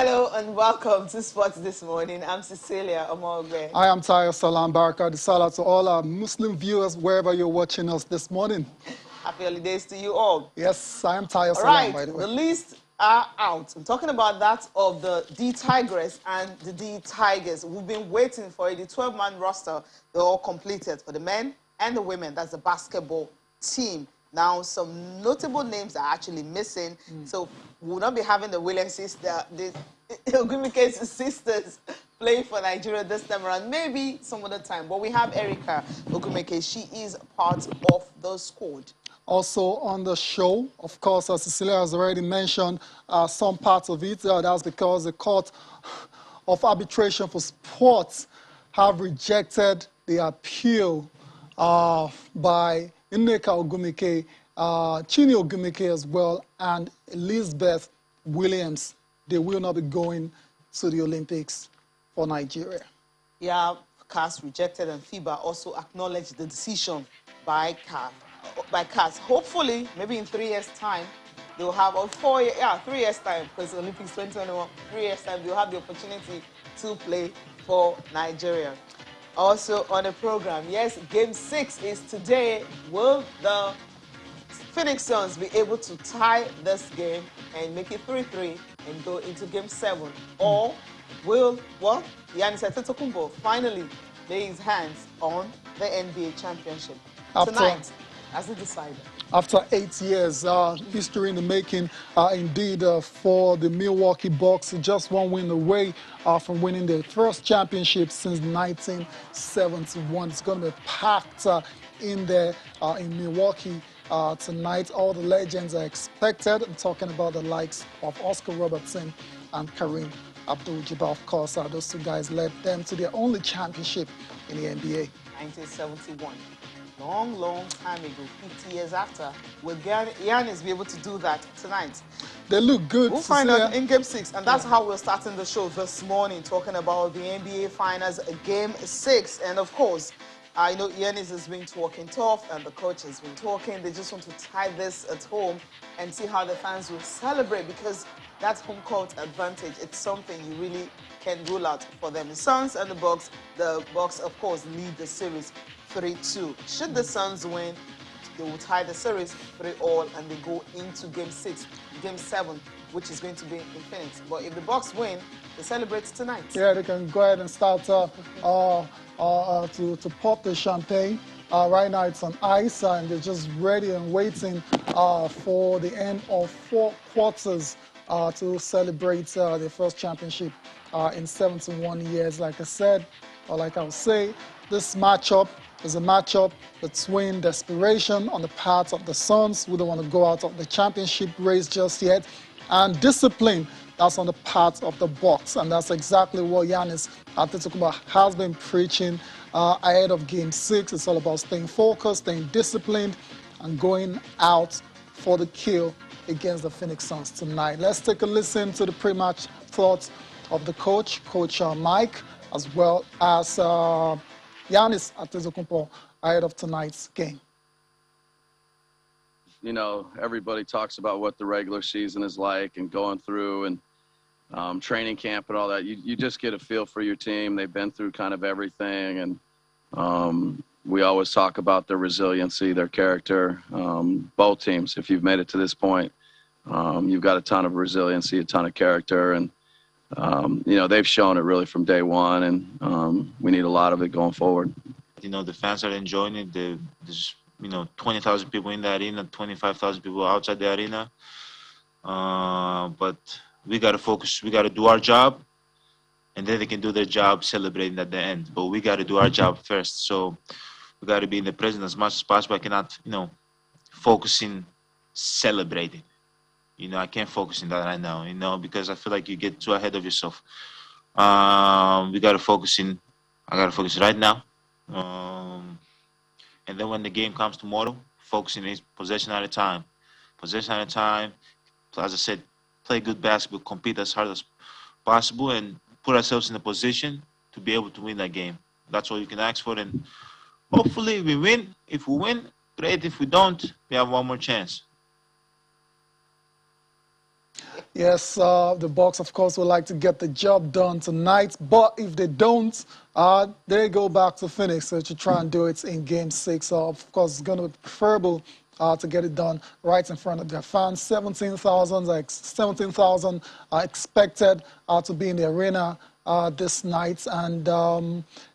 Hello and welcome to Sports This Morning. I'm Cecilia Omogbe. I am Tayo Salam Baraka. Salah to all our Muslim viewers wherever you're watching us this morning. Happy holidays to you all. Yes, I am Tayo Salam, Right, by the way. the lists are out. I'm talking about that of the D Tigress and the D Tigers. We've been waiting for it. The 12-man roster, they're all completed for the men and the women. That's the basketball team. Now, some notable names are actually missing. So we'll not be having the Williams sister, the Ogumike's sisters playing for Nigeria this time around. Maybe some other time. But we have Erica Ogumike. She is part of the squad. Also on the show, of course, as Cecilia has already mentioned, some parts of it. That's because the Court of Arbitration for Sports have rejected the appeal by Nneka Ogumike, Chini Ogumike as well, and Elizabeth Williams. They will not be going to the Olympics for Nigeria. Yeah, CAS rejected, and FIBA also acknowledged the decision by CAS. Hopefully, maybe in 3 years' time, they'll have, or 4 years, 3 years' time, because Olympics 2021, 3 years' time, they'll have the opportunity to play for Nigeria. Also on the program, yes, Game 6 is today. Will the Phoenix Suns be able to tie this game and make it 3-3 and go into Game 7? Or will, well, Giannis Antetokounmpo finally lay his hands on the NBA championship tonight as he decided? After 8 years, history in the making, indeed, for the Milwaukee Bucks, just one win away from winning their first championship since 1971. It's going to be packed in there in Milwaukee tonight. All the legends are expected. I'm talking about the likes of Oscar Robertson and Kareem Abdul-Jabbar. Of course, those two guys led them to their only championship in the NBA. 1971. Long, long time ago, 50 years after. Will Giannis be able to do that tonight? They look good. We'll find out in Game 6. And that's how we're starting the show this morning, talking about the NBA Finals, Game 6. And of course, I know Giannis has been talking tough and the coach has been talking. They just want to tie this at home and see how the fans will celebrate, because that's home court advantage. It's something you really can rule out for them. The Suns and the Bucks, of course, lead the series 3-2. Should the Suns win, they will tie the series 3-all and they go into Game 7, which is going to be in Phoenix. But if the Bucks win, they celebrate tonight. Yeah, they can go ahead and start to pop the champagne. Right now it's on ice and they're just ready and waiting for the end of 4 quarters to celebrate their first championship in 71 years. Like I said, or like I would say, this matchup is a matchup between desperation on the part of the Suns, who don't want to go out of the championship race just yet, and discipline, that's on the part of the Bucks. And that's exactly what Giannis Antetokounmpo has been preaching ahead of Game 6. It's all about staying focused, staying disciplined, and going out for the kill against the Phoenix Suns tonight. Let's take a listen to the pre-match thoughts of the coach, Coach Mike, as well as Giannis Antetokounmpo ahead of tonight's game. You know, everybody talks about what the regular season is like and going through and training camp and all that. You just get a feel for your team. They've been through kind of everything, and we always talk about their resiliency, their character. Both teams, if you've made it to this point, you've got a ton of resiliency, a ton of character, and you know, they've shown it really from day one, and we need a lot of it going forward. You know, the fans are enjoying it. There's, you know, 20,000 people in the arena, 25,000 people outside the arena. But we got to focus. We got to do our job, and then they can do their job celebrating at the end. But we got to do our job first. So we got to be in the present as much as possible. I cannot, you know, focus in celebrating. You know, I can't focus on that right now, you know, because I feel like you get too ahead of yourself. We got to focus in. I got to focus right now. And then when the game comes tomorrow, focusing is possession at a time. Possession at a time. As I said, play good basketball, compete as hard as possible, and put ourselves in a position to be able to win that game. That's all you can ask for. And hopefully we win. If we win, great. If we don't, we have one more chance. Yes, the Bucks, of course, would like to get the job done tonight. But if they don't, they go back to Phoenix to try and do it in Game 6. So, of course, it's going to be preferable to get it done right in front of their fans. 17,000 are expected to be in the arena this night. And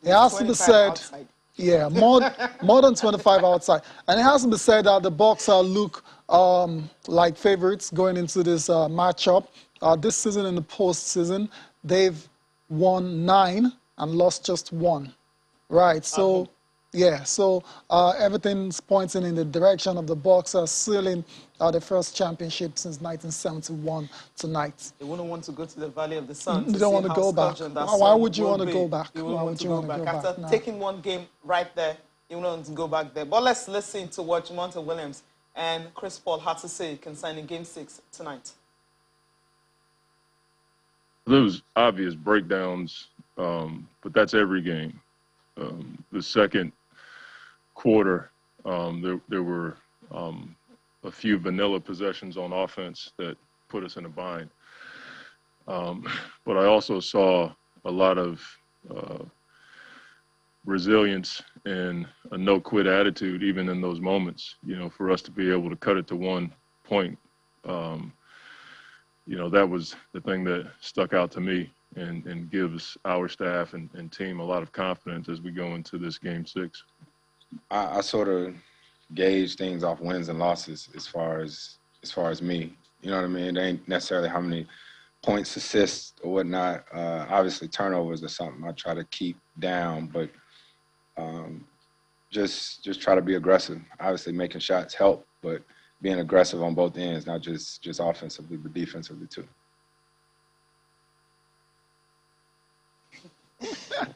it has to be said... outside. Yeah, more than 25 outside. And it has to be said that the Bucks look like favorites going into this matchup. This season in the postseason, they've won 9 and lost just 1. Right, so... Yeah, so everything's pointing in the direction of the Bucks sealing the first championship since 1971 tonight. They wouldn't want to go to the Valley of the Sun You to don't see want to how go back. scorching that Why sun would you will want to be. go back? You Why wouldn't want would to you go want to back. go After back? No. taking one game right there, you wouldn't want to go back there. But let's listen to what Jamonte Williams and Chris Paul had to say concerning Game 6 tonight. There was obvious breakdowns, but that's every game. The second quarter, there were a few vanilla possessions on offense that put us in a bind. But I also saw a lot of resilience and a no-quit attitude, even in those moments. You know, for us to be able to cut it to 1 point, you know, that was the thing that stuck out to me and gives our staff and team a lot of confidence as we go into this Game 6. I sort of gauge things off wins and losses as far as me. You know what I mean? It ain't necessarily how many points, assists, or whatnot. Obviously, turnovers are something I try to keep down, but just try to be aggressive. Obviously, making shots help, but being aggressive on both ends, not just offensively, but defensively too.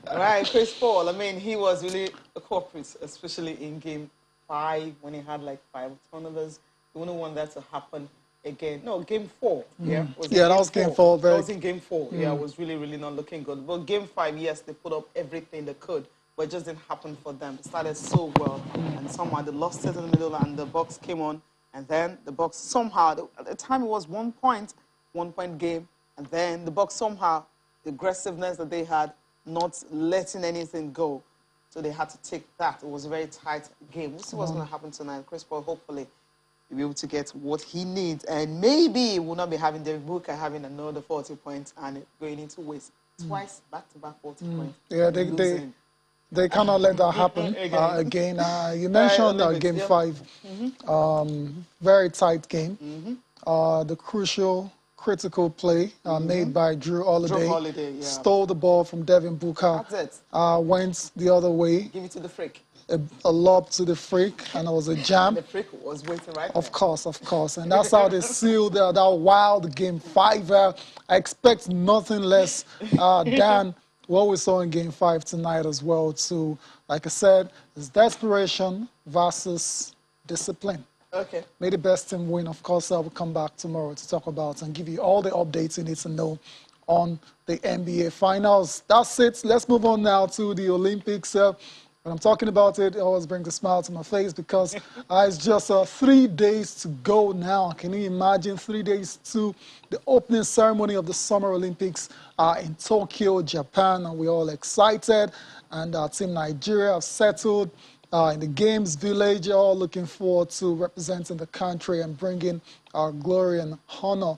All right, Chris Paul. I mean, he was really a culprit, especially in Game 5 when he had like 5 turnovers. You wouldn't want that to happen again. No, Game 4. Yeah, That was Game 4. That was in Game 4. Yeah, it was really, really not looking good. But Game 5, yes, they put up everything they could, but it just didn't happen for them. They started so well, and somehow they lost it in the middle, and the Bucks came on, and then the Bucks somehow, at the time it was 1 point game, and then the Bucks somehow, the aggressiveness that they had, not letting anything go. So they had to take that. It was a very tight game. We'll see what's going to happen tonight. Chris Paul, hopefully, will be able to get what he needs. And maybe we'll not be having David Booker having another 40 points and going into waste. Twice, back-to-back 40 points. Yeah, they cannot let that happen again. You mentioned Game 5. Very tight game. The crucial critical play made by Drew Holiday. Stole the ball from Devin Booker. That's it. Went the other way. Give it to the freak. A lob to the freak, and it was a jam. The freak was waiting right Of course. And that's how they sealed that wild Game 5. I expect nothing less than what we saw in Game 5 tonight as well, too. Like I said, it's desperation versus discipline. Okay. May the best team win. Of course, I will come back tomorrow to talk about and give you all the updates you need to know on the NBA Finals. That's it. Let's move on now to the Olympics. When I'm talking about it, it always brings a smile to my face because it's just 3 days to go now. Can you imagine 3 days to the opening ceremony of the Summer Olympics in Tokyo, Japan? And we're all excited. And our team Nigeria have settled in the Games Village, all looking forward to representing the country and bringing glory and honor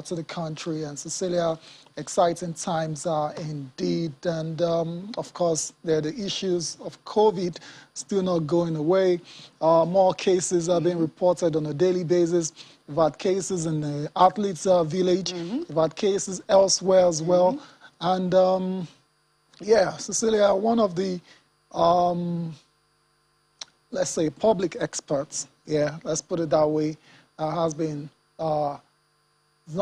to the country. And Cecilia, exciting times indeed. And of course, there are the issues of COVID still not going away. More cases are being reported on a daily basis. We've had cases in the athletes village. We've had cases elsewhere as well. And yeah, Cecilia, one of the let's say, public experts, yeah, let's put it that way, has been not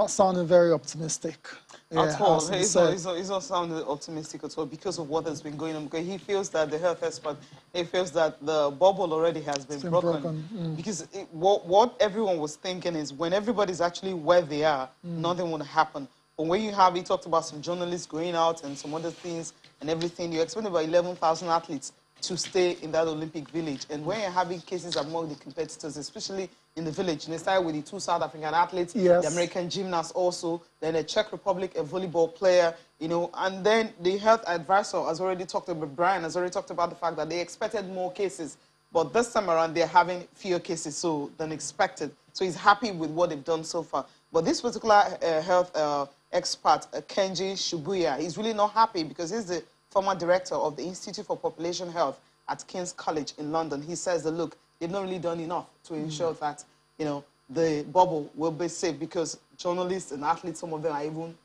sounding very optimistic. At all. He's not sounding optimistic at all because of what has been going on. Because he feels that the health expert, he feels that the bubble already has been broken. Because what everyone was thinking is when everybody's actually where they are, nothing will happen. But when he talked about some journalists going out and some other things and everything, you expect about 11,000 athletes to stay in that Olympic village. And when you're having cases among the competitors, especially in the village, and they started with the 2 South African athletes, the American gymnast also, then the Czech Republic, a volleyball player, you know, and then the health advisor has already talked about, Brian has already talked about the fact that they expected more cases. But this time around, they're having fewer cases than expected. So he's happy with what they've done so far. But this particular health expert, Kenji Shibuya, he's really not happy because he's the former director of the Institute for Population Health at King's College in London. He says that, look, they've not really done enough to ensure that, you know, the bubble will be safe because journalists and athletes, some of them are even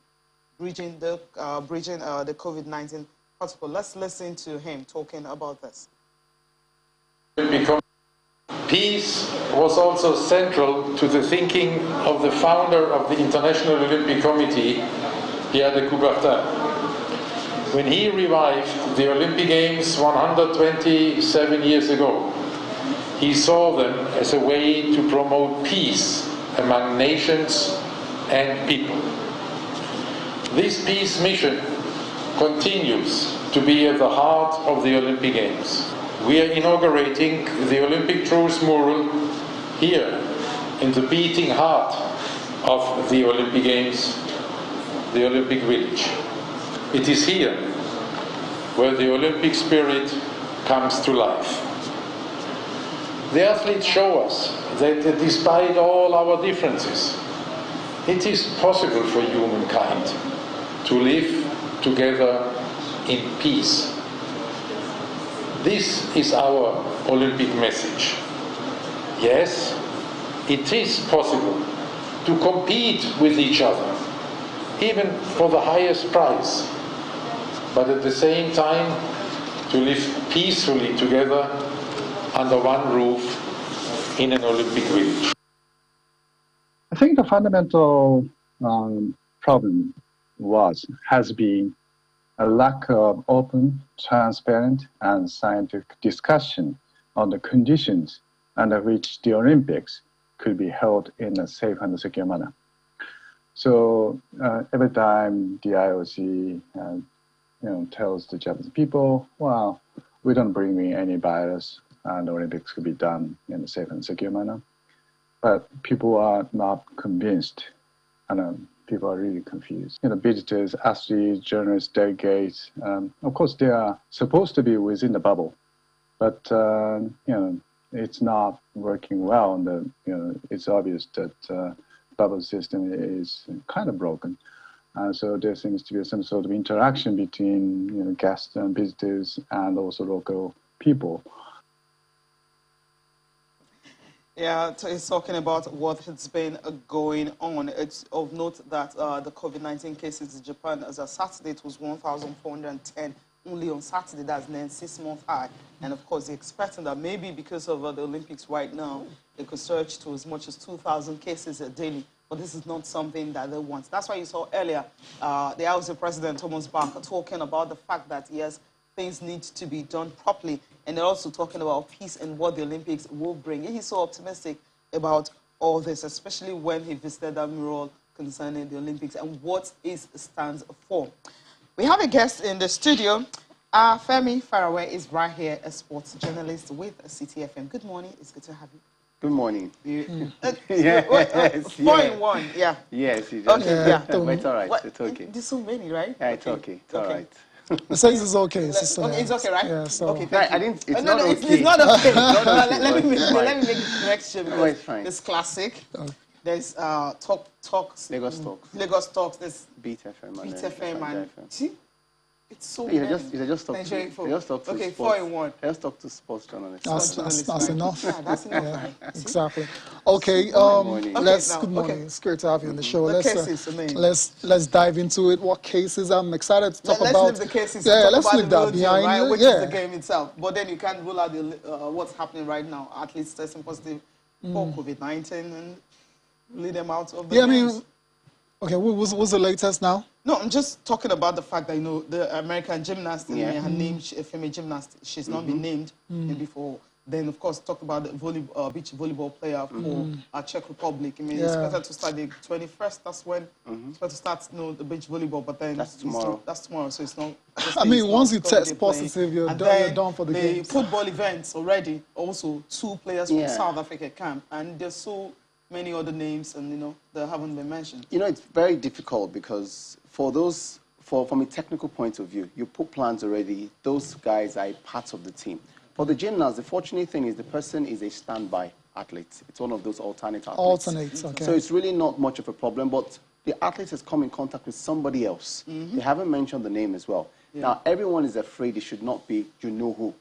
breaching the COVID-19 protocol. Let's listen to him talking about this. Peace was also central to the thinking of the founder of the International Olympic Committee, Pierre de Coubertin. When he revived the Olympic Games 127 years ago, he saw them as a way to promote peace among nations and people. This peace mission continues to be at the heart of the Olympic Games. We are inaugurating the Olympic Truth mural here in the beating heart of the Olympic Games, the Olympic Village. It is here where the Olympic spirit comes to life. The athletes show us that despite all our differences, it is possible for humankind to live together in peace. This is our Olympic message. Yes, it is possible to compete with each other, even for the highest prize, but at the same time to live peacefully together under one roof in an Olympic village. I think the fundamental problem has been a lack of open, transparent, and scientific discussion on the conditions under which the Olympics could be held in a safe and secure manner. So every time the IOC tells the Japanese people, well, we don't bring in any virus and the Olympics could be done in a safe and secure manner. But people are not convinced, and people are really confused. Visitors, athletes, journalists, delegates, of course they are supposed to be within the bubble, but it's not working well. And it's obvious that bubble system is kind of broken. So there seems to be some sort of interaction between guests and visitors and also local people. Yeah, he's talking about what has been going on. It's of note that the COVID-19 cases in Japan, as of Saturday, it was 1,410 only on Saturday. That's then 6-month high. And of course, they're expecting that maybe because of the Olympics right now, it could surge to as much as 2,000 cases a daily. But this is not something that they want. That's why you saw earlier the IOC President Thomas Bach talking about the fact that, yes, things need to be done properly. And they're also talking about peace and what the Olympics will bring. He's so optimistic about all this, especially when he visited that mural concerning the Olympics and what it stands for. We have a guest in the studio. Femi Faraway is right here, a sports journalist with CTFM. Good morning. It's good to have you. Good morning. Yes, 4 in 1, yeah. Yes, you Okay, yeah. But it's all right. What? It's okay. There's so many, right? Yeah, it's okay. It's all right. It says it's okay. It's okay, right? Yeah, so. Okay, No, I didn't. It's not okay. It's not okay. Let me make fine. the correction. No, it's fine. There's classic. There's talks. Lagos Talks. Lagos Talks. There's Beat FM. Beat FM and see, it's so. You just talk Nigerian to. You just talk to. Okay, sports. 4 in 1. Just talk to sports journalists. That's enough. Yeah, that's enough. Yeah, Right? exactly. Okay. morning. Good morning. Okay. It's great to have you on the show. The cases, I mean. Let's dive into it. What cases? I'm excited to talk about. Let's leave the cases. Yeah, talk let's about leave the that real deal, behind right, you. which Yeah. is the game itself. But then you can't rule out what's happening right now. Athletes testing positive for COVID-19 and lead them out of the games. I mean, okay. What's the latest now? No, I'm just talking about the fact that, the American gymnast, Yeah. her name, a female gymnast, she's not been named maybe for Then, of course, talked about the beach volleyball player for Czech Republic. I mean, it's expected to start the 21st. That's when it's expected to start, the beach volleyball. But then that's tomorrow. That's tomorrow, so it's not. I mean, once you test positive, you're done for the games. Football events already. Also, 2 players from South Africa camp, and there's so many other names, and that haven't been mentioned. It's very difficult because for those. From a technical point of view, you put plans already. Those guys are part of the team. For the gymnast, the fortunate thing is the person is a standby athlete. It's one of those alternate athletes. Alternates, okay. So it's really not much of a problem, but the athlete has come in contact with somebody else. They haven't mentioned the name as well. Now, everyone is afraid it should not be who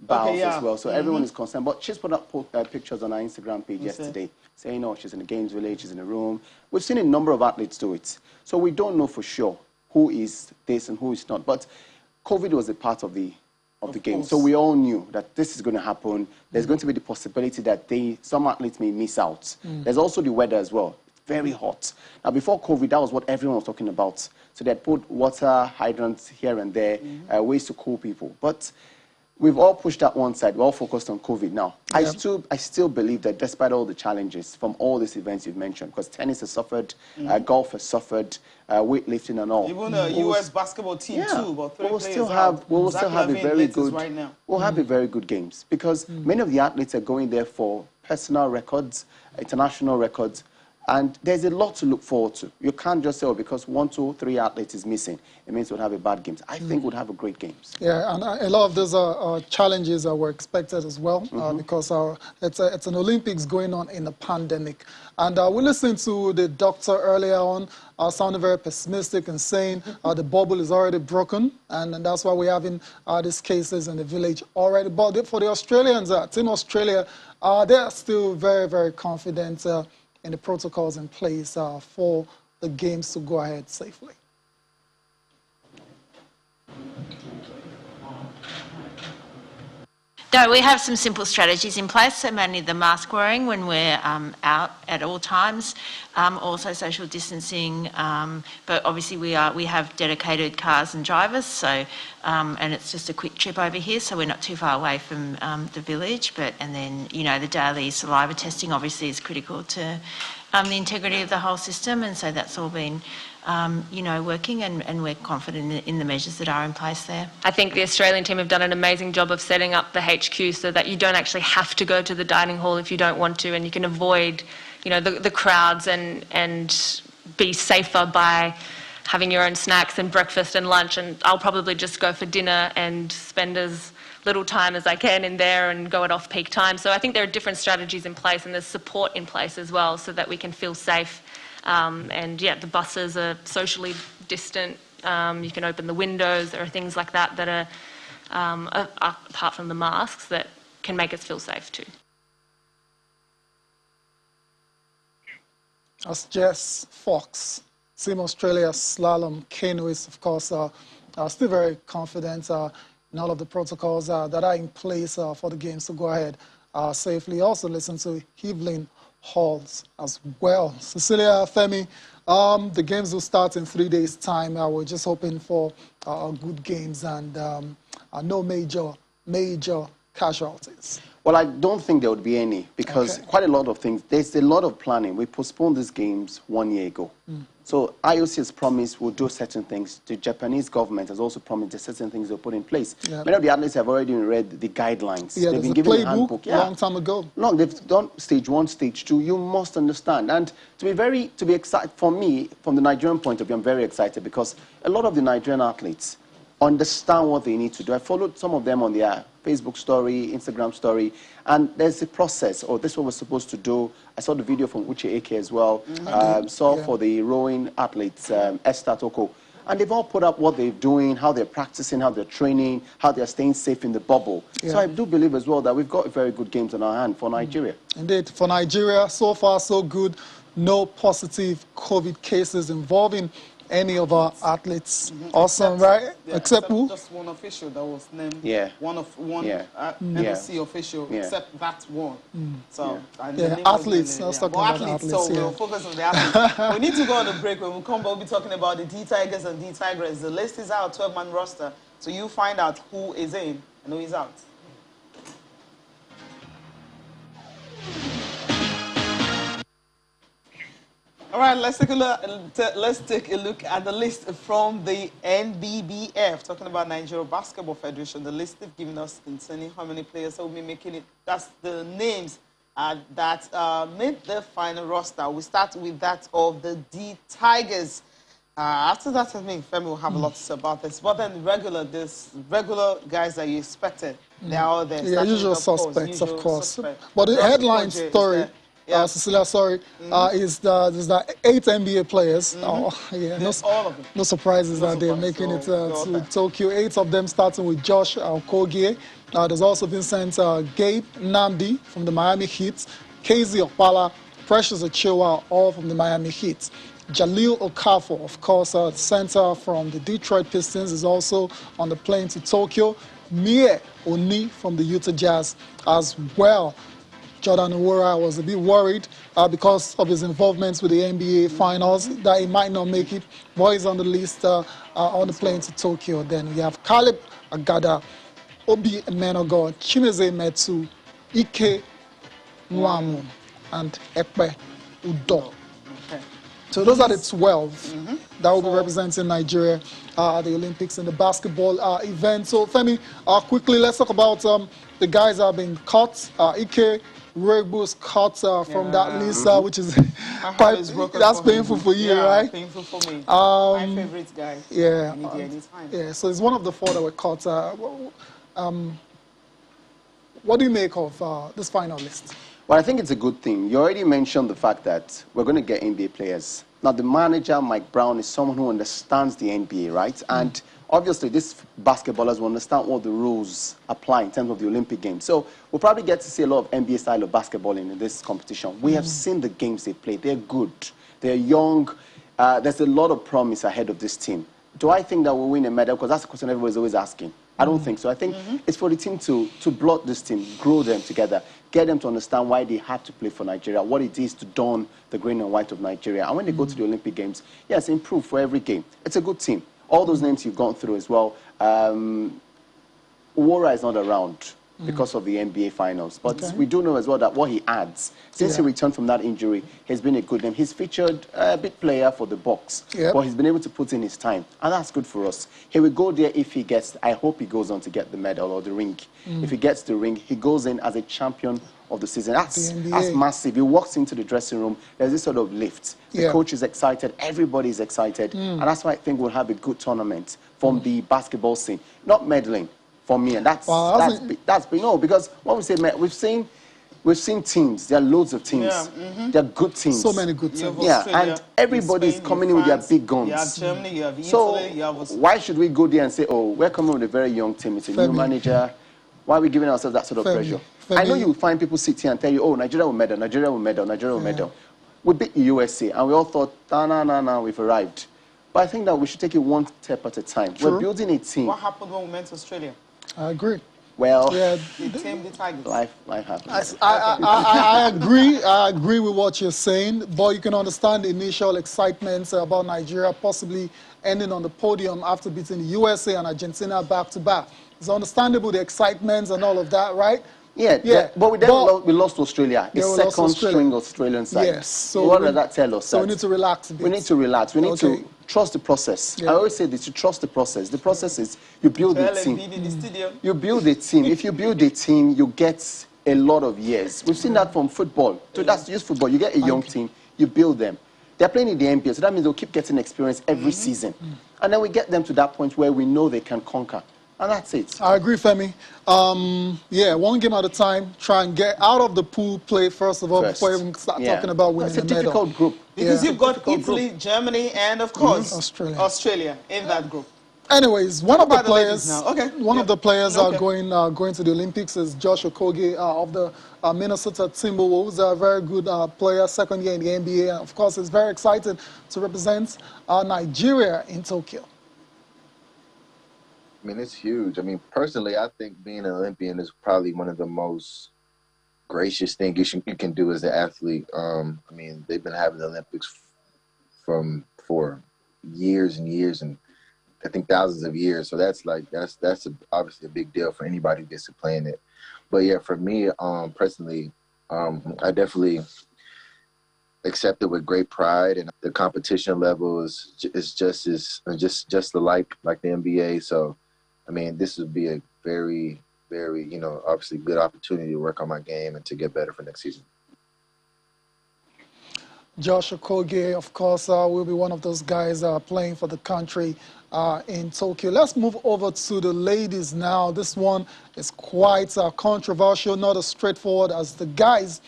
Bows as well. So everyone is concerned. But she's put up pictures on our Instagram page yesterday saying, she's in the games village, she's in a room. We've seen a number of athletes do it. So we don't know for sure who is this and who is not. But COVID was a part of the game. So we all knew that this is going to happen. There's going to be the possibility that some athletes may miss out. There's also the weather as well. It's very hot. Now, before COVID, that was what everyone was talking about. So they had put water hydrants here and there, ways to cool people. But we've all pushed that one side. We're all focused on COVID now. I still believe that despite all the challenges from all these events you've mentioned, because tennis has suffered, golf has suffered, weightlifting and all. Even the U.S. basketball team too, but we'll still have a very good. Right now. We'll have a very good games because many of the athletes are going there for personal records, international records. And there's a lot to look forward to. You can't just say, because 1, 2, 3 athletes is missing, it means we'll have a bad games. I think we'll have a great games. Yeah, and a lot of those challenges were expected as well because it's an Olympics going on in a pandemic. And we listened to the doctor earlier on, sounding very pessimistic and saying the bubble is already broken, and that's why we're having these cases in the village already. But for the Australians, Team Australia, they're still very, very confident in the protocols in place for the games to go ahead safely. No, we have some simple strategies in place, so mainly the mask wearing when we're out at all times, also social distancing, but obviously we have dedicated cars and drivers, so and it's just a quick trip over here, so we're not too far away from the village. And then the daily saliva testing obviously is critical to the integrity of the whole system, and so that's all been working, and we're confident in the measures that are in place there. I think the Australian team have done an amazing job of setting up the HQ so that you don't actually have to go to the dining hall if you don't want to, and you can avoid, the crowds and be safer by having your own snacks and breakfast and lunch. And I'll probably just go for dinner and spend as little time as I can in there and go at off-peak time. So I think there are different strategies in place, and there's support in place as well so that we can feel safe. The buses are socially distant. You can open the windows. There are things like that that are apart from the masks that can make us feel safe too. As Jess Fox, Team Australia slalom canoeists, of course, are still very confident in all of the protocols that are in place for the games to go ahead safely. Also listen to Evelyn Halls as well. Cecilia, Femi, the games will start in 3 days' time. We're just hoping for good games and no major casualties. Well, I don't think there would be any because quite a lot of things. There's a lot of planning. We postponed these games 1 year ago. So IOC has promised we'll do certain things. The Japanese government has also promised that certain things they'll put in place. Many of the athletes have already read the guidelines. Yeah, they've been given the handbook a long time ago. No, they've done stage 1, stage 2. You must understand. And to be excited, for me, from the Nigerian point of view, I'm very excited because a lot of the Nigerian athletes understand what they need to do. I followed some of them on their Facebook story, Instagram story, and there's a process. This is what we're supposed to do. I saw the video from Uche Eke as well. For the rowing athletes, Esther Toko. And they've all put up what they're doing, how they're practicing, how they're training, how they're staying safe in the bubble. So I do believe as well that we've got very good games on our hand for Nigeria. Indeed. For Nigeria, so far so good. No positive COVID cases involving any of our athletes. Awesome, right? Except who? Just one official that was named. One NSC official, except that one. So athletes. Let's talk about athletes. So we'll focus on the athletes. We need to go on a break. When we come back, we'll be talking about the D-Tigers and D-Tigress. The list is out, 12-man roster. So you find out who is in and who is out. All right, let's take a look at the list from the NBBF, talking about Nigeria Basketball Federation. The list they've given us concerning how many players will be making it. That's the names that made the final roster. We start with that of the D Tigers. After that, I think Femi will have a lot to say about this. But then regular guys that you expected, they're all there. Yeah, usual suspects, of course. But the Josh headline Okogie story, Cecilia, sorry, is there's 8 NBA players. Oh, yeah, all of them. No surprises that they're making it to Tokyo. 8 of them starting with Josh Okogie. There's also Vincent Gabe Namdi from the Miami Heat, KZ Okpala, Precious Achiuwa, all from the Miami Heat. Jalil Okafor, of course, center from the Detroit Pistons, is also on the plane to Tokyo. Mie Oni from the Utah Jazz as well. Jordan Nwora was a bit worried because of his involvements with the NBA Finals that he might not make it. But he's on the list on the plane to Tokyo. Then we have Caleb Agada, Obi Emenogo, Chineze Metsu, Ike Nwamu, and Ekpe Udo. So those are the 12 that will be representing Nigeria at the Olympics in the basketball event. So Femi, quickly, let's talk about the guys that have been cut. Ike Uregbu's cut from that list, which is that's painful for you, right? Painful for me. My favorite guy. Yeah. Anytime. Yeah. So it's one of the 4 that were cut. What do you make of this final list? Well, I think it's a good thing. You already mentioned the fact that we're going to get NBA players. Now, the manager, Mike Brown, is someone who understands the NBA, right? And obviously, these basketballers will understand what the rules apply in terms of the Olympic Games. So we'll probably get to see a lot of NBA style of basketball in this competition. We have seen the games they play. They're good. They're young. There's a lot of promise ahead of this team. Do I think that we'll win a medal? Because that's the question everybody's always asking. I don't think so. I think it's for the team to block this team, grow them together, get them to understand why they have to play for Nigeria, what it is to don the green and white of Nigeria. And when they go to the Olympic Games, yes, improve for every game. It's a good team. All those names you've gone through as well. Nwora is not around because of the NBA Finals. But we do know as well that what he adds, since he returned from that injury, has been a good name. He's featured a big player for the Bucks, but he's been able to put in his time. And that's good for us. He will go there if he gets, I hope he goes on to get the medal or the ring. If he gets the ring, he goes in as a champion of the season. That's massive. He walks into the dressing room, there's this sort of lift. The coach is excited, everybody is excited. And that's why I think we'll have a good tournament from the basketball scene. Not meddling. For me, and that's big. No, because when we say we've seen teams. There are loads of teams. There are good teams. So many good teams. And everybody is coming in with their big guns. You have Germany, you have Italy, you have. Why should we go there and say, "Oh, we're coming with a very young team. It's a new manager"? Why are we giving ourselves that sort of pressure? I know you'll find people sit here and tell you, "Oh, Nigeria will medal. Nigeria will medal. Nigeria will medal." We beat the USA, and we all thought, "No, we've arrived." But I think that we should take it one step at a time. We're building a team. What happened when we met Australia? I agree. Well, they tamed the Tigers. Life happens. I agree. I agree with what you're saying, but you can understand the initial excitement about Nigeria possibly ending on the podium after beating the USA and Argentina back-to-back. It's understandable, the excitement and all of that, right? Yeah. But we lost to Australia, a second-string Australian side. Yes. So what does that tell us? So we need to relax a bit. We need to relax. We need to trust the process. I always say this, you trust the process. The process is you build a team. You build a team. If you build a team, you get a lot of years. We've seen that from football. So that's just football. You get a young team, you build them. They're playing in the NBA, so that means they'll keep getting experience every season. And then we get them to that point where we know they can conquer. And that's it. I agree, Femi. One game at a time. Try and get out of the pool play first of all before we start talking about winning the medal. It's a difficult group. Because you've got Italy, Germany, and of course Australia in that group. Anyways, one of the players going to the Olympics is Josh Okogie of the Minnesota Timberwolves. A very good player, second year in the NBA. And of course, he's very excited to represent Nigeria in Tokyo. I mean, it's huge. I mean, personally, I think being an Olympian is probably one of the most gracious things you can do as an athlete. I mean, they've been having the Olympics for years and years, and I think thousands of years. So that's obviously a big deal for anybody who gets to play in it. But yeah, for me personally, I definitely accept it with great pride, and the competition level is just alike like the NBA. So, I mean, this would be a very, very, obviously good opportunity to work on my game and to get better for next season. Josh Okogie, of course, will be one of those guys playing for the country in Tokyo. Let's move over to the ladies now. This one is quite controversial, not as straightforward as the guys,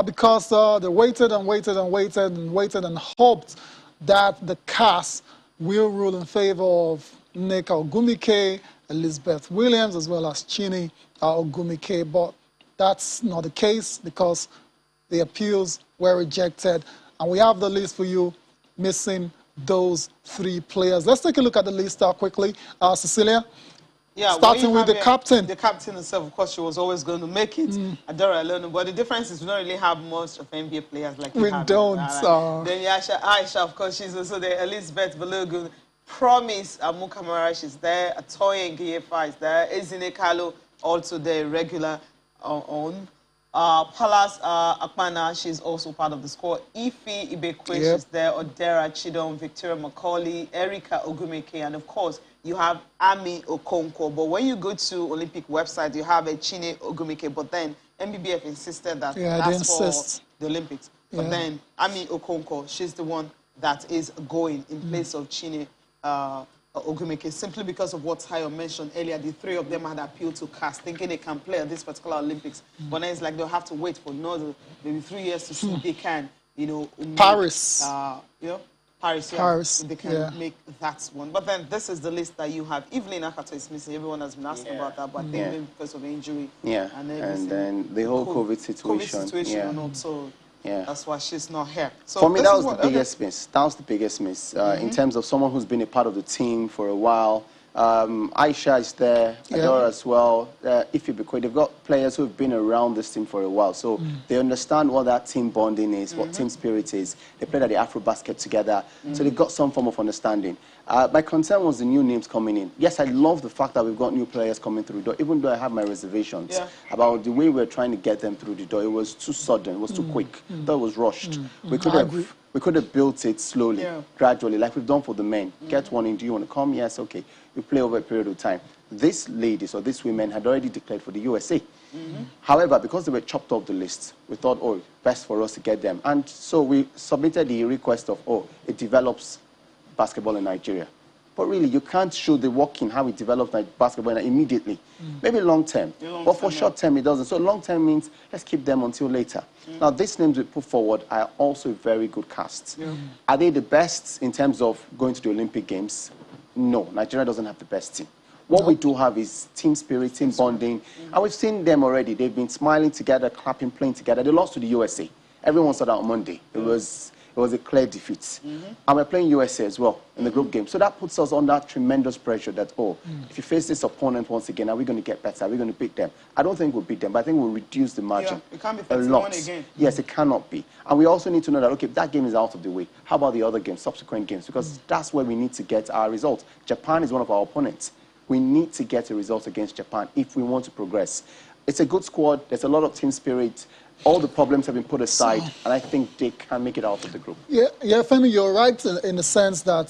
because they waited and waited and waited and waited and hoped that the CAS will rule in favor of Nneka Ogumike, Elizabeth Williams, as well as Chini Ogumike. But that's not the case because the appeals were rejected. And we have the list for you, missing those 3 players. Let's take a look at the list quickly. Cecilia? Yeah, starting with the captain. The captain herself, of course, she was always going to make it. Adora alone. But the difference is we don't really have most of NBA players like we don't. Then Aisha, of course, she's also there. Elizabeth Balogun. Promise Amukamara, she's there. Atoye Ngiyefa is there. Ezine Kalu, also there, regular on. Palace Akpana, she's also part of the squad. Ife Ibekwe, she's there. Odera Chidom, Victoria Macaulay, Erica Ogumeke, and of course, you have Ami Okonkwo. But when you go to Olympic website, you have a Chine Ogumeke, but then MBBF insisted that that's for the Olympics. But then Ami Okonkwo, she's the one that is going in place of Chine Ogumeke, simply because of what Tayo mentioned earlier. The 3 of them had appealed to CAS, thinking they can play at this particular Olympics. But then it's like they'll have to wait for another, maybe 3 years to see if they can, Paris. Paris, yeah. Paris, if they can make that one. But then this is the list that you have. Evelyn Akato is missing. Everyone has been asking about that, but I think maybe because of injury. Yeah, and then the whole COVID situation. So that's why she's not here. So for me, that was the biggest miss. That was the biggest miss in terms of someone who's been a part of the team for a while. Aisha is there, Adora as well. Ife Ibekwe, they've got players who have been around this team for a while, so they understand what that team bonding is, what team spirit is. They played at the Afro Basket together, so they've got some form of understanding. My concern was the new names coming in. Yes, I love the fact that we've got new players coming through the door, even though I have my reservations about the way we're trying to get them through the door. It was too sudden, it was too quick, that was rushed. We could have built it slowly, gradually, like we've done for the men. Get one in, do you want to come? Yes, okay. We play over a period of time. These ladies or these women had already declared for the USA. However, because they were chopped off the list, we thought, oh, best for us to get them. And so we submitted the request of, it develops basketball in Nigeria. But really, you can't show the working, how it develops basketball immediately. Maybe long term. But for short term, it doesn't. So long term means let's keep them until later. Now, these names we put forward are also very good casts. Are they the best in terms of going to the Olympic Games? No, Nigeria doesn't have the best team. What we do have is team spirit, team bonding. And we've seen them already. They've been smiling together, clapping, playing together. They lost to the USA. Everyone saw that on Monday. It was a clear defeat. And we're playing USA as well in the group game. So that puts us under tremendous pressure that, if you face this opponent once again, are we going to get better? Are we going to beat them? I don't think we'll beat them, but I think we'll reduce the margin it can't be 31 again. Yes, it cannot be. And we also need to know that, okay, that game is out of the way. How about the other games, subsequent games? Because that's where we need to get our results. Japan is one of our opponents. We need to get a result against Japan if we want to progress. It's a good squad. There's a lot of team spirit. All the problems have been put aside, and I think they can make it out of the group. Yeah, Femi, you're right in the sense that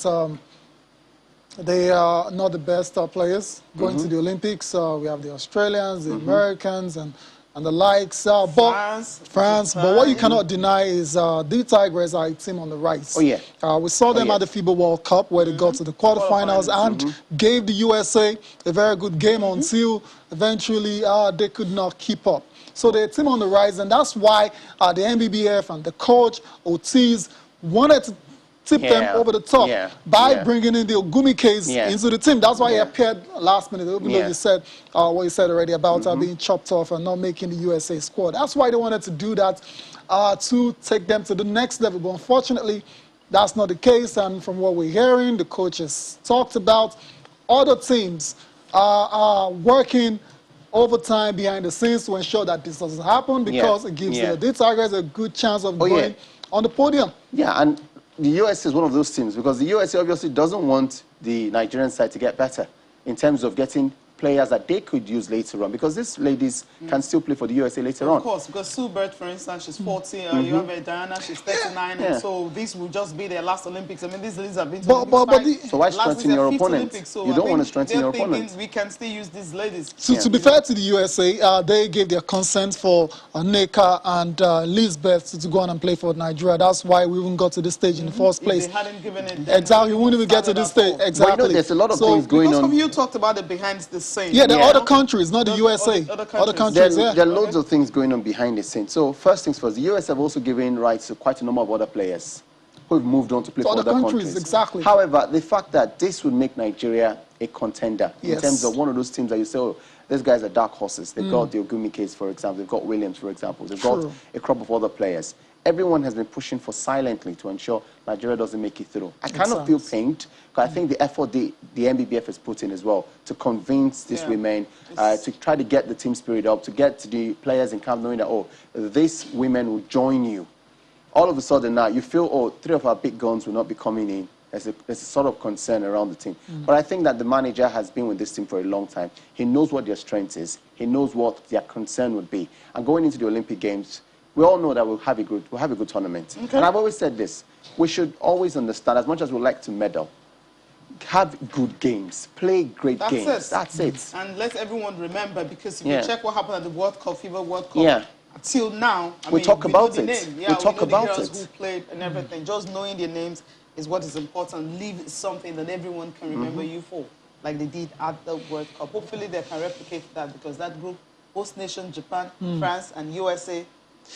they are not the best players going to the Olympics. We have the Australians, the Americans, and the likes. France. But what you cannot deny is the Tigers are a team on the rise. We saw them at the FIBA World Cup where they got to the quarterfinals and gave the USA a very good game until eventually they could not keep up. So they're a team on the rise, and that's why the NBBF and the coach, Ortiz, wanted to tip them over the top by bringing in the Ogumikes into the team. That's why he appeared last minute, even though you said what you said already about being chopped off and not making the USA squad. That's why they wanted to do that to take them to the next level. But unfortunately, that's not the case, and from what we're hearing, the coaches talked about, other teams are working overtime behind the scenes to ensure that this doesn't happen, because it gives the Tigers a good chance of going on the podium. Yeah, and the US is one of those teams, because the USA obviously doesn't want the Nigerian side to get better in terms of getting players that they could use later on, because these ladies can still play for the USA later on. Of course, because Sue Bird, for instance, she's 40. You have Diana, she's 39, and so this will just be their last Olympics. I mean, these ladies have been to Olympics. So why strengthen your opponent? So you don't want to strengthen your opponent. We can still use these ladies. So to be fair to the USA, they gave their consent for Neka and Lisbeth to go on and play for Nigeria. That's why we even got to this stage in the first place. If they hadn't given it, exactly, we wouldn't even get to this stage. Exactly. But you know, there's a lot of things going on. Because of you talked about the behind the scenes. Yeah, there are other countries, not the USA. Other countries, there are loads of things going on behind the scenes. So first things first, the US have also given rights to quite a number of other players who've moved on to play for other countries. Exactly. However, the fact that this would make Nigeria a contender in terms of one of those teams that you say, oh, these guys are dark horses. They've got the Ogumikes, for example. They've got Williams, for example. They've got a crop of other players. Everyone has been pushing for silently to ensure Nigeria doesn't make it through. I kind of feel pained, because I think the effort the NBBF has put in as well to convince these women, to try to get the team spirit up, to get the players in camp knowing that, oh, these women will join you. All of a sudden now, you feel, oh, 3 of our big guns will not be coming in. There's a sort of concern around the team. But I think that the manager has been with this team for a long time. He knows what their strength is. He knows what their concern would be. And going into the Olympic Games, we all know that we'll have a good tournament. And I've always said this, we should always understand, as much as we like to medal, have good games, play great games. That's it. And let everyone remember, because if you check what happened at the World Cup, FIBA World Cup, till now, we talk about it. We talk about it. Who played and everything. Just knowing their names is what is important. Leave something that everyone can remember you for, like they did at the World Cup. Hopefully they can replicate that, because that group, host nation, Japan, France, and USA,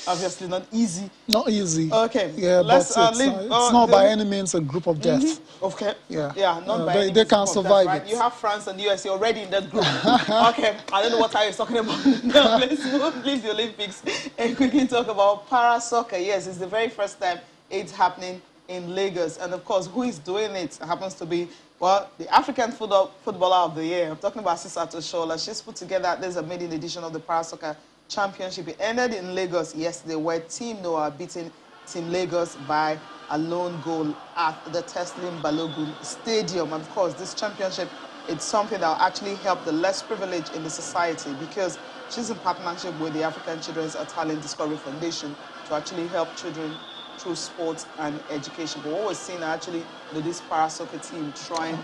obviously not easy. Not easy. Okay. Yeah, let's but it's not by any means a group of death. Okay. Yeah. Yeah, not by any They can't survive death, right? You have France and USA already in that group. Okay. I don't know what I was talking about. Now let's leave the Olympics and quickly talk about para soccer. Yes, it's the very first time it's happening in Lagos. And of course, who is doing it happens to be, well, the African Footballer of the Year. I'm talking about Sisato Shola. She's put together, there's a maiden edition of the para soccer championship. It ended in Lagos yesterday, where Team Noah beating Team Lagos by a lone goal at the Teslim Balogun Stadium. And of course, this championship, it's something that will actually help the less privileged in the society, because she's in partnership with the African Children's Talent Discovery Foundation to actually help children through sports and education. But what we're seeing actually, this para soccer team trying,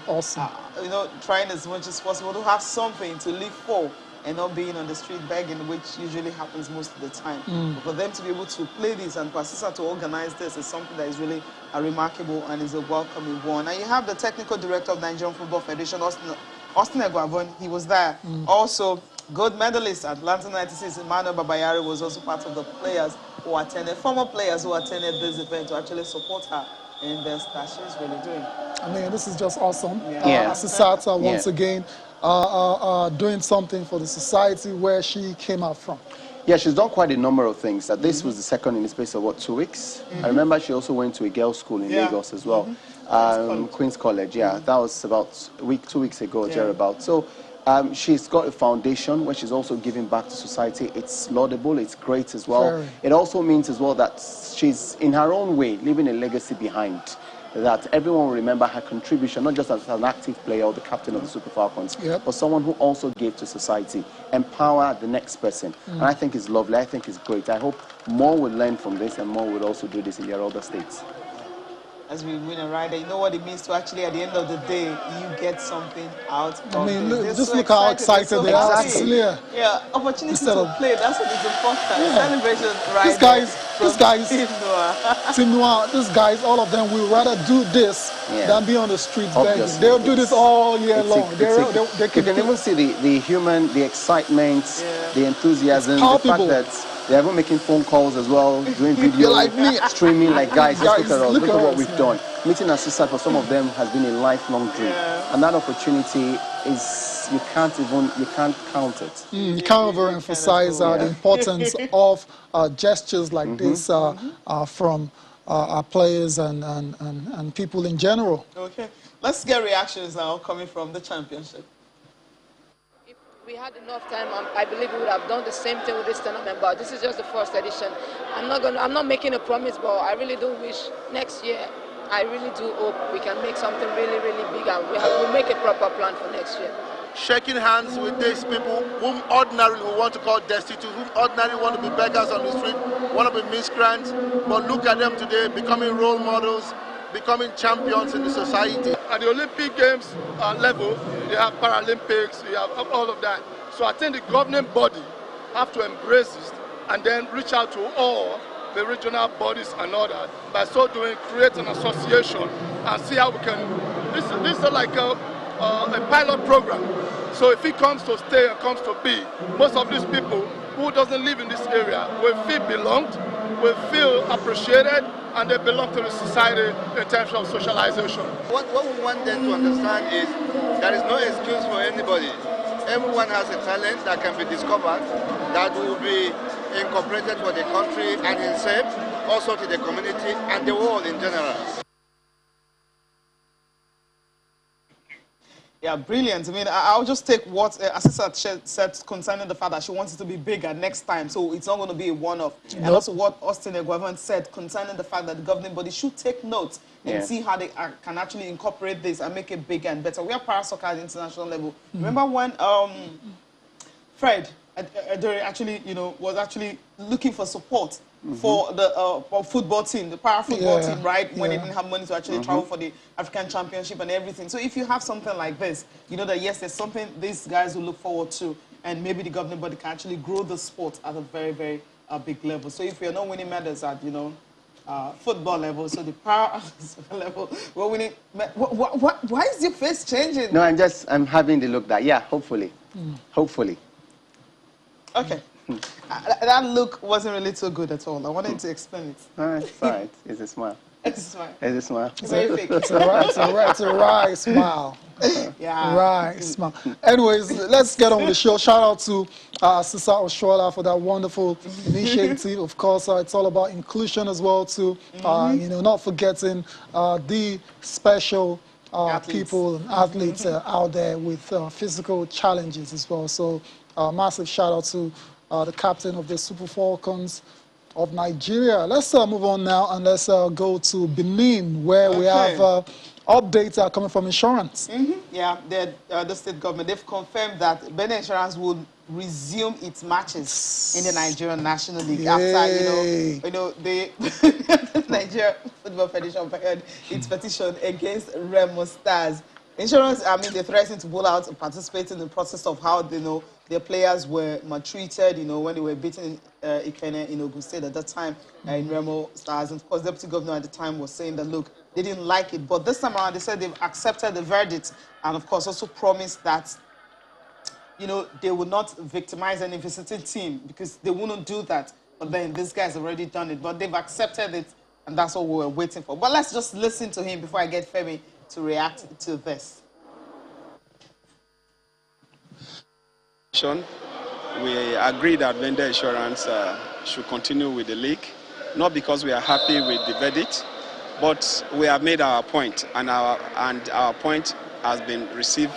trying as much as possible to have something to live for, and not being on the street begging, which usually happens most of the time. But for them to be able to play this and for Sisa to organize this is something that is really remarkable and is a welcoming one. And you have the technical director of Nigerian Football Federation, Austin Egwavon. He was there. Also, gold medalist at Atlanta 96, Emmanuel Babayari, was also part of the players who attended, former players who attended this event to actually support her in this that she's really doing. I mean, this is just awesome. Sisata, once again, doing something for the society where she came out from. Yeah, she's done quite a number of things. This was the second in the space of, what, 2 weeks? I remember she also went to a girls' school in Lagos as well. Queen's College, that was about 2 weeks ago, thereabout. So she's got a foundation where she's also giving back to society. It's laudable, it's great as well. It also means as well that she's, in her own way, leaving a legacy behind, that everyone will remember her contribution, not just as an active player or the captain of the Super Falcons, but someone who also gave to society, empower the next person. And I think it's lovely, I think it's great. I hope more will learn from this and more will also do this in their other states. As we win a rider, you know what it means to actually, at the end of the day, you get something out of this. Just look how excited they are. Yeah, opportunity to play, that's what is important. Celebration, right? These guys, Team Noir, these guys, all of them will rather do this than be on the streets begging. They'll do this all year long. You can even see the excitement, the enthusiasm, the fact that they're even making phone calls as well, doing video, like me, streaming, like guys, just look at us, look at what we've done. Meeting Asisa for some of them has been a lifelong dream. And that opportunity is, you can't count it. You can't overemphasize the importance of gestures like this from our players and people in general. Okay, let's get reactions now coming from the championship. We had enough time. I believe we would have done the same thing with this tournament, but this is just the first edition. I'm not making a promise, but I really do wish next year, I really do hope we can make something really, really big, and we'll make a proper plan for next year. shaking hands with these people whom ordinarily we want to call destitute, whom ordinarily want to be beggars on the street, want to be miscreants, but look at them today becoming role models, becoming champions in the society. At the Olympic Games level, you have Paralympics, you have all of that. So I think the governing body have to embrace this and then reach out to all the regional bodies and all that. By so doing, create an association and see how we can. This is like a pilot program. So if it comes to stay and comes to be, most of these people who doesn't live in this area will feel belonged, will feel appreciated, and they belong to the society in terms of socialization. What we want them to understand is there is no excuse for anybody. Everyone has a talent that can be discovered, that will be incorporated for the country and himself, also to the community and the world in general. Yeah, brilliant. I mean, I'll just take what Assisa said concerning the fact that she wants it to be bigger next time, so it's not going to be a one-off. Nope. And also what Austin Eguavoen said concerning the fact that the governing body should take note and see how they can actually incorporate this and make it bigger and better. We are para soccer at the international level. Remember when Fred actually, was actually looking for support for the football team, the para football team, right? When they didn't have money to actually travel for the African Championship and everything. So if you have something like this, you know that yes, there's something these guys will look forward to, and maybe the governing body can actually grow the sport at a very, very big level. So if you're not winning medals at, football level, so the para level, we're winning. Why is your face changing? No, I'm having the look that, yeah, hopefully. Hopefully. Okay. That look wasn't really too good at all. I wanted to explain it. All right, it's all right. It's a smile. It's a smile. It's a smile. It's very fake. It's a right smile. Yeah. Right smile. Anyways, let's get on with the show. Shout out to Sisa Oshola for that wonderful initiative. Of course, it's all about inclusion as well too. Not forgetting the special people and athletes out there with physical challenges as well. So massive shout out to the captain of the Super Falcons of Nigeria. Let's move on now and let's go to Benin, where we have updates coming from insurance. Yeah, the state government, they've confirmed that Benin Insurance will resume its matches in the Nigerian National League after, the Nigeria Football Federation filed its petition against Remo Stars. Insurance, they threatened to pull out and participate in the process of how their players were maltreated, when they were beaten in Ikene in Ogun State at that time in Remo Stars. And of course, Deputy Governor at the time was saying that, look, they didn't like it. But this time around, they said they've accepted the verdict and, of course, also promised that, they will not victimize any visiting team because they wouldn't do that. But then these guys have already done it. But they've accepted it, and that's what we were waiting for. But let's just listen to him before I get Femi to react to this. We agree that vendor insurance should continue with the league, not because we are happy with the verdict, but we have made our point, and our point has been received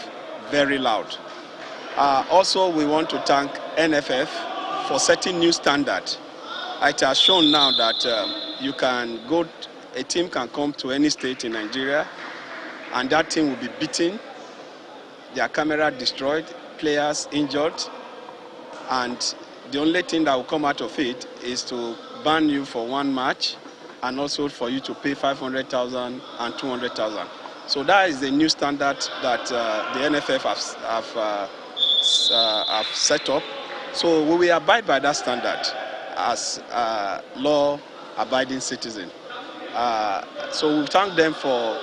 very loud. Also, we want to thank NFF for setting new standard. It has shown now that a team can come to any state in Nigeria, and that team will be beaten, their camera destroyed, players injured, and the only thing that will come out of it is to ban you for one match and also for you to pay 500,000 and 200,000. So that is the new standard that the NFF have set up. So we will abide by that standard as law-abiding citizen. So we thank them for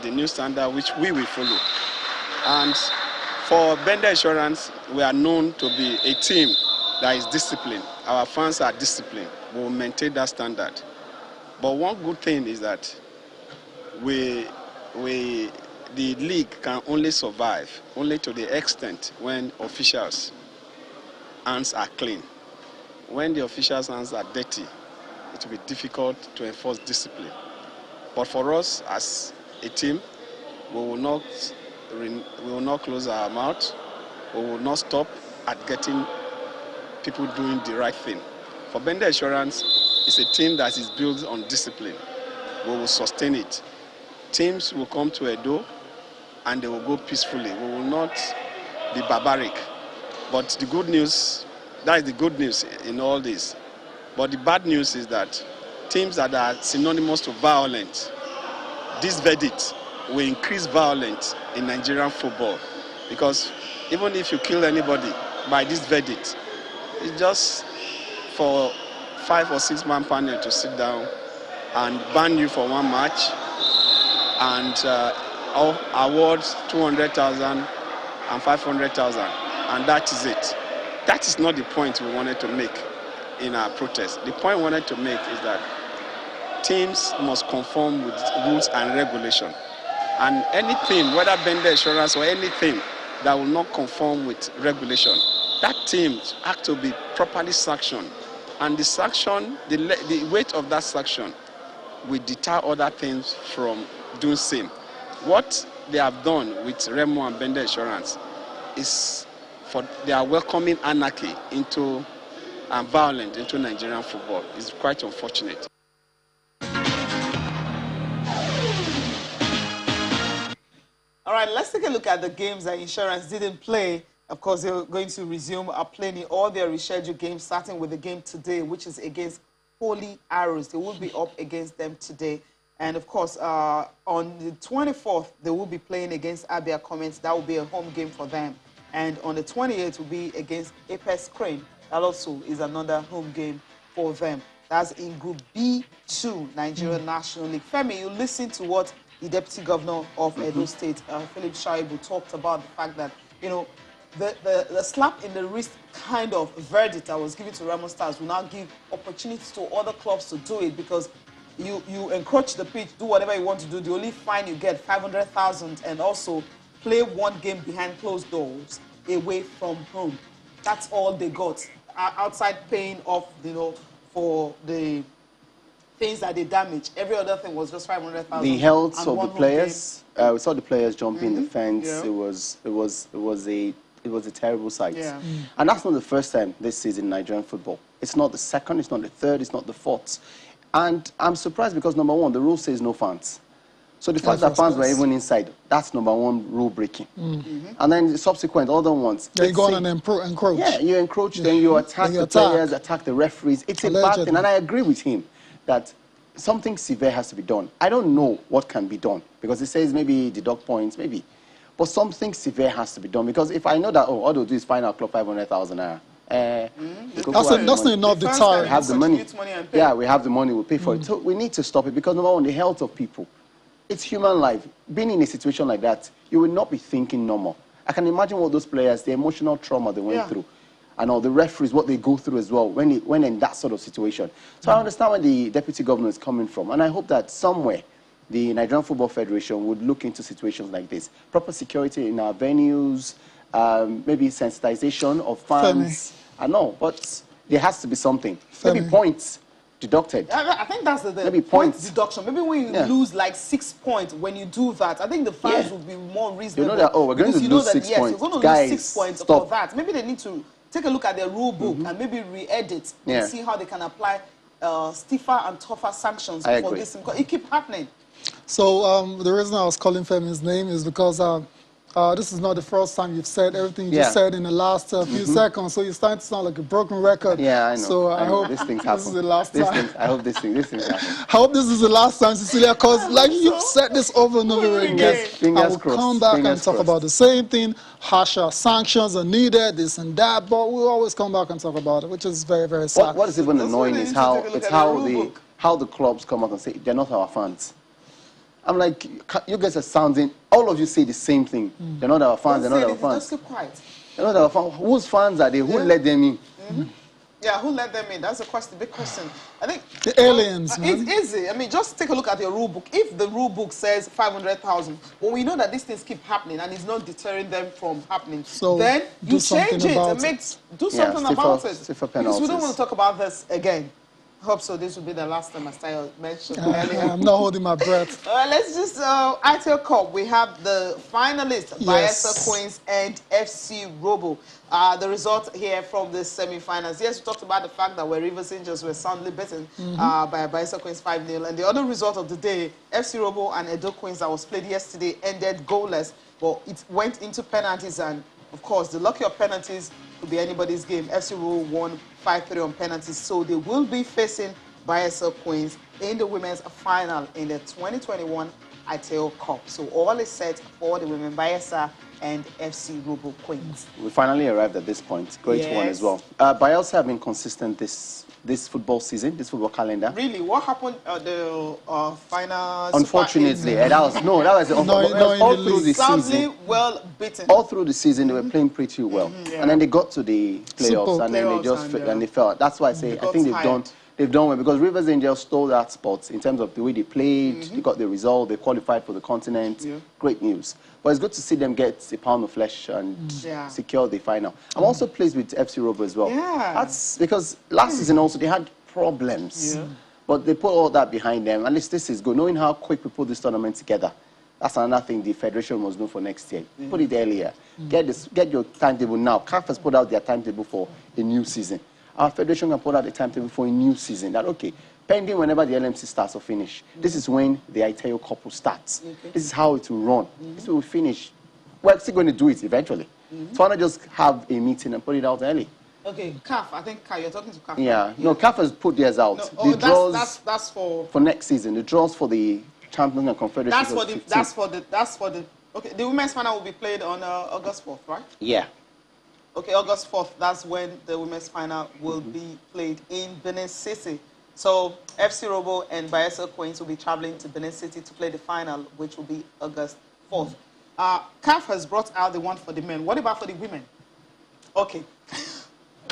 the new standard, which we will follow. And for Bender Insurance, we are known to be a team that is disciplined. Our fans are disciplined. We will maintain that standard. But one good thing is that the league can only survive only to the extent when officials' hands are clean. When the officials' hands are dirty, it will be difficult to enforce discipline. But for us as a team, we will not close our mouth. We will not stop at getting people doing the right thing. For Bender Insurance, it's a team that is built on discipline. We will sustain it. Teams will come to Edo and they will go peacefully. We will not be barbaric. But the good news, that is the good news in all this. But the bad news is that teams that are synonymous to violence, this verdict will increase violence in Nigerian football. Because even if you kill anybody by this verdict, it's just for 5 or 6 man panel to sit down and ban you for 1 match and award 200,000 and 500,000, and that is it. That is not the point we wanted to make in our protest. The point we wanted to make is that teams must conform with rules and regulation. And anything, whether vendor insurance or anything that will not conform with regulation, that team has to be properly sanctioned. And the sanction, the weight of that sanction will deter other things from doing same. What they have done with Remo and vendor insurance is they are welcoming anarchy into and violence into Nigerian football. It's quite unfortunate. All right, let's take a look at the games that Insurance didn't play. Of course, they're going to resume playing all their rescheduled games, starting with the game today, which is against Holy Arrows. They will be up against them today. And, of course, on the 24th, they will be playing against Abia Comments. That will be a home game for them. And on the 28th, will be against Apex Crane. That also is another home game for them. That's in Group B2, Nigerian National League. Femi, you listen to what the Deputy Governor of Edo State, Philip Shaibu, talked about the fact that, you know, the slap in the wrist kind of verdict that was given to Remo Stars will now give opportunities to other clubs to do it, because you encroach the pitch, do whatever you want to do. The only fine you get, 500,000, and also play 1 game behind closed doors away from home. That's all they got, outside paying off, you know, for the things that they damage. Every other thing was just 500,000. The health of the players, we saw the players jumping the fence. Yeah. It was a terrible sight. Yeah. And that's not the first time this season in Nigerian football. It's not the second, it's not the third, it's not the fourth. And I'm surprised because, number one, the rule says no fans. So the fact that fans were even inside, that's number one rule breaking. And then the subsequent other ones. They go on and encroach. Yeah, you encroach, then you attack the players, attack the referees. It's a bad thing, and I agree with him that something severe has to be done. I don't know what can be done, because it says maybe deduct points, maybe. But something severe has to be done, because if I know that, all they'll do is fine our club 500,000 naira. That's not enough deterrent. We have the money. Yeah, we have the money, we'll pay for it. So we need to stop it, because number one, the health of people. It's human life. Being in a situation like that, you will not be thinking normal. I can imagine what those players, the emotional trauma they went through, and all the referees, what they go through as well when in that sort of situation. So I understand where the Deputy Governor is coming from, and I hope that somewhere the Nigerian Football Federation would look into situations like this. Proper security in our venues, maybe sensitization of fans. I know, but there has to be something. Maybe points deducted. I think that's the maybe points deduction. Maybe when you lose like 6 points when you do that, I think the fans will be more reasonable. You know that, we're going to lose 6 points. You're going to lose 6 points for that. Maybe they need to take a look at their rule book and maybe re-edit and see how they can apply stiffer and tougher sanctions for this. Because it keeps happening. So the reason I was calling Femi's name is because this is not the first time you've said everything you just said in the last few seconds. So you're starting to sound like a broken record. Yeah, I know. So I hope this is the last time. I hope this thing happens. I hope this is the last time, Cecilia, because like you've said this over and over again. I will come back and talk about the same thing. Harsher sanctions are needed, this and that, but we'll always come back and talk about it, which is very, very sad. What is even annoying is how the clubs come out and say they're not our fans. I'm like, you guys are sounding, all of you say the same thing. They're not our fans, they're not our fans. Just keep quiet. They're not our fans. Whose fans are they? Who let them in? Yeah, who let them in? That's the big question. I think the aliens, man. It's easy. I mean, just take a look at your rule book. If the rule book says 500,000, well, we know that these things keep happening and it's not deterring them from happening. So then you change it and do something about it. Because we don't want to talk about this again. I hope so. This will be the last time I start mentioning earlier. I'm not holding my breath. Let's just, ITL Cup, we have the finalists, Bayelsa Queens and FC Robo. The result here from the semi-finals. Yes, we talked about the fact that Rivers Angels were soundly beaten by Bayelsa Queens 5-0. And the other result of the day, FC Robo and Edo Queens that was played yesterday ended goalless. But it went into penalties and of course, the lucky of penalties could be anybody's game. FC Robo won 5-3 on penalties, so they will be facing Bayelsa Queens in the women's final in the 2021 ITEL Cup. So all is set for the women, Bayelsa and FC Robo Queens. We finally arrived at this point. Great one as well. Bayelsa have been consistent this football season, this football calendar. Really, what happened at the final? Unfortunately, that was all through the season. Well beaten. All through the season, they were playing pretty well, and then they got to the playoffs, and then they just they fell. That's why I say I think they've done well, because Rivers Angels stole that spot in terms of the way they played. They got the result. They qualified for the continent. Great news. But it's good to see them get a pound of flesh and secure the final. I'm also pleased with FC Robo as well. That's because last season also they had problems. But they put all that behind them. At least this is good. Knowing how quick we put this tournament together, that's another thing the federation must do for next year. Put it earlier. Get your timetable now. CAF has put out their timetable for a new season. Our federation can put out a timetable for a new season. That, okay, pending whenever the LMC starts or finish, this is when the ITEL Cup will start. This is how it will run. This will finish. We're still going to do it eventually. So why not just have a meeting and put it out early? Okay, CAF. I think you're talking to CAF. Yeah, no, CAF has put theirs out. No, the draws that's for next season. The draws for the Champions and Confederation. That's for the. Okay, the women's final will be played on August 4th, right? Yeah. Okay, August 4th. That's when the women's final will be played in Benin City. So FC Robo and Bayelsa Queens will be traveling to Benin City to play the final, which will be August 4th. CAF has brought out the one for the men. What about for the women? Okay.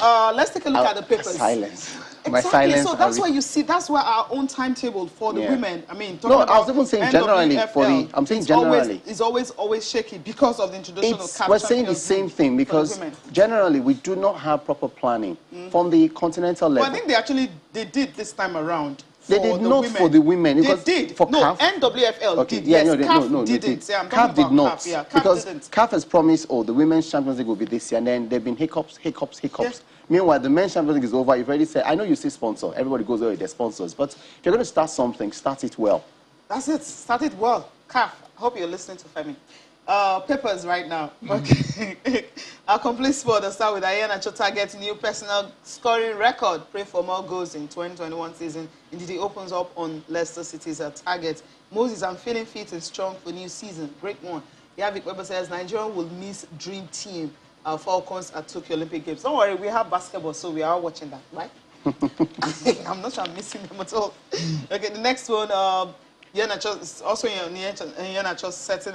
Let's take a look at the papers. Silence. Exactly. My silence. So that's why you see, that's why our own timetable for the women. I mean, no, I was even saying generally for the. I'm saying generally. It's always shaky because of the introduction of CAF. We're saying the same thing because generally we do not have proper planning from the continental level. Well, I think they did this time around. They did not for the women. They did. For no, CAF, NWFL did. Yes, CAF didn't. CAF did not. Because didn't. CAF has promised, the Women's Champions League will be this year, and then there have been hiccups. Meanwhile, the Men's Champions League is over. You've already said, I know you say sponsor. Everybody goes over with their sponsors. But if you're going to start something, start it well. That's it. Start it well. CAF, I hope you're listening to Femi. Papers right now. Okay. Our complete sport. I'll start with Ayana Chota getting new personal scoring record. Pray for more goals in 2021 season. Indeed, it opens up on Leicester City's target. Moses, I'm feeling fit and strong for new season. Great one. Yavik Weber says Nigeria will miss dream team. Falcons at Tokyo Olympic Games. Don't worry, we have basketball, so we are all watching that, right? I'm not sure I'm missing them at all. Okay, the next one, Yana just setting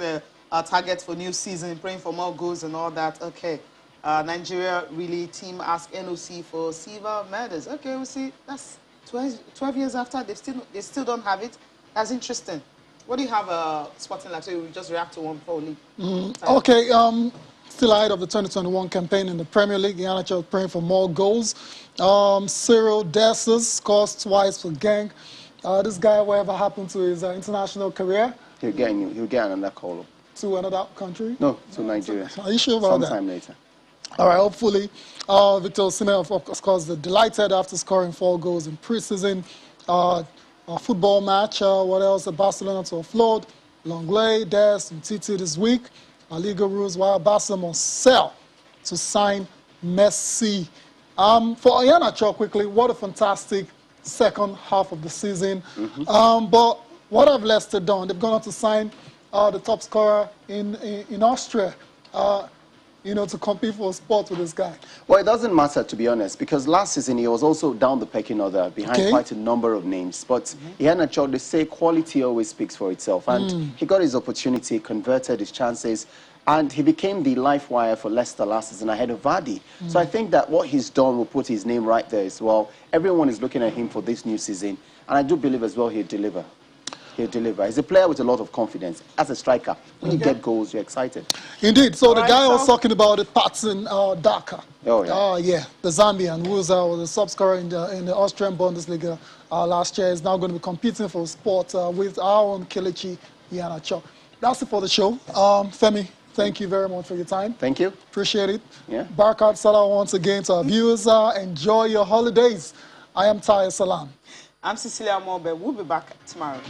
a target for new season, praying for more goals and all that. Okay, Nigeria really team ask NOC for silver medals. Okay, we see that's 12 years after they still don't have it. That's interesting. What do you have, Sporting Life? So you just react to one before we leave. Okay. Still ahead of the 2021 campaign in the Premier League, Iheanacho praying for more goals. Cyril Dessers scores twice for Genk. This guy, whatever happened to his international career? He'll get another call up. To another country? No, to Nigeria. Are you sure about that? Sometime later. All right, hopefully. Victor Osimhen, of course, delighted after scoring 4 goals in pre-season. A football match. What else? Barcelona to offload. Longley, Des, and Titi this week. Liga rules while Barcelona must sell to sign Messi. For Iheanacho, quickly, what a fantastic second half of the season. But what have Leicester done? They've gone on to sign the top scorer in Austria, to compete for a spot with this guy. Well, it doesn't matter, to be honest, because last season he was also down the pecking order behind quite a number of names. But Iheanacho, they say quality always speaks for itself. And he got his opportunity, converted his chances, and he became the life wire for Leicester last season ahead of Vardy. So I think that what he's done will put his name right there as well. Everyone is looking at him for this new season. And I do believe as well he'll deliver. He'll deliver. He's a player with a lot of confidence. As a striker, when you get goals, you're excited. Indeed. So the guy I was talking about, the Patson Daka. Oh, yeah. Yeah. The Zambian, who was the sub scorer in the Austrian Bundesliga last year, is now going to be competing for sport with our own Kelechi Iheanacho. That's it for the show. Femi, thank you very much for your time. Thank you. Appreciate it. Yeah. Barakat Salah once again to our viewers. Enjoy your holidays. I am Taya Salam. I'm Cecilia Mobe. We'll be back tomorrow.